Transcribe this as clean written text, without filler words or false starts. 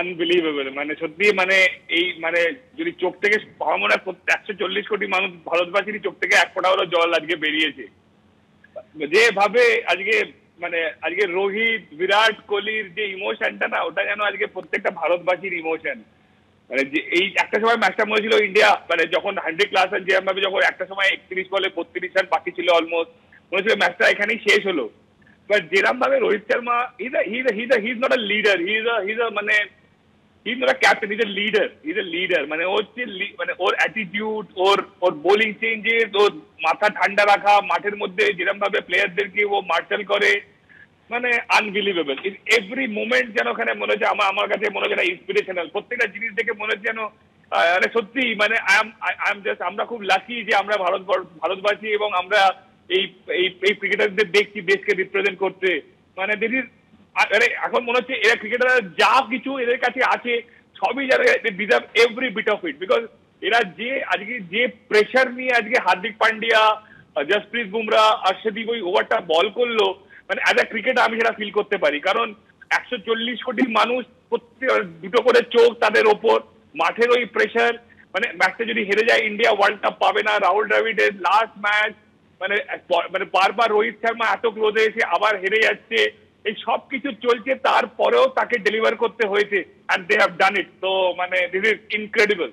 Unbelievable, মানে সত্যি, মানে এই মানে যদি চোখ থেকে আমার মনে হয় 140 কোটি মানুষ ভারতবাসীর চোখ থেকে 1 ফোঁটা হলো জল আজকে বেরিয়েছে যেভাবে আজকে, মানে আজকে রোহিত বিরাট কোহলির যে ইমোশনটা না, ওটা যেন আজকে প্রত্যেকটা ভারতবাসীর ইমোশন। মানে যে এই একটা সময় ম্যাচটা মনে ছিল ইন্ডিয়া, মানে যখন 100 রান যেরকম ভাবে, যখন একটা সময় 31 বলে 32 রান বাকি ছিল অলমোস্ট, মনে ছিল ম্যাচটা এখানেই শেষ হলো। বাট যেরকম ভাবে Rohit Sharma, he is not a leader, he is মানে he's not a captain, he's a leader. মানে ওর যে মানে ওর অ্যাটিটিউড, ওর বোলিং চেঞ্জেস, ওর মাথা ঠান্ডা রাখা, মাঠের মধ্যে যেরকম ভাবে প্লেয়ারদেরকে ও মার্শাল করে, মানে আনবিলিভেবল। এভরি মোমেন্ট যেন ওখানে মনে হচ্ছে, আমার কাছে মনে হচ্ছে ইন্সপিরেশনাল। প্রত্যেকটা জিনিস দেখে মনে হচ্ছে যেন মানে সত্যি, মানে আই এম জাস্ট, আমরা খুব লাকি যে আমরা ভারতবাসী এবং আমরা এই এই ক্রিকেটারদের দেখছি দেশকে রিপ্রেজেন্ট করতে। মানে দিদির এখন মনে হচ্ছে এরা ক্রিকেটার যা কিছু এদের কাছে আছে সবই যারা deserve every bit of it, because এরা যে আজকে যে প্রেশার নিয়ে আজকে হার্দিক পান্ডিয়া, জসপ্রীত বুমরা, অর্শদীপ ওই ওভারটা বল করলো, মানে অ্যাজ আ ক্রিকেটার আমি সেটা ফিল করতে পারি। কারণ 140 কোটি মানুষ, প্রত্যেক দুটো করে চোখ তাদের ওপর, মাঠের ওই প্রেশার, মানে ম্যাচটা যদি হেরে যায় ইন্ডিয়া ওয়ার্ল্ড কাপ পাবে না। রাহুল দ্রাবিড়ের লাস্ট ম্যাচ, মানে মানে বারবার রোহিত শর্মা এত ক্লোজে এসে আবার হেরে যাচ্ছে, এই সব কিছু চলছে, তারপরেও তাকে ডেলিভার করতে হয়েছে, এন্ড দে হ্যাভ ডান ইট। তো মানে দিস ইজ ইনক্রেডিবল।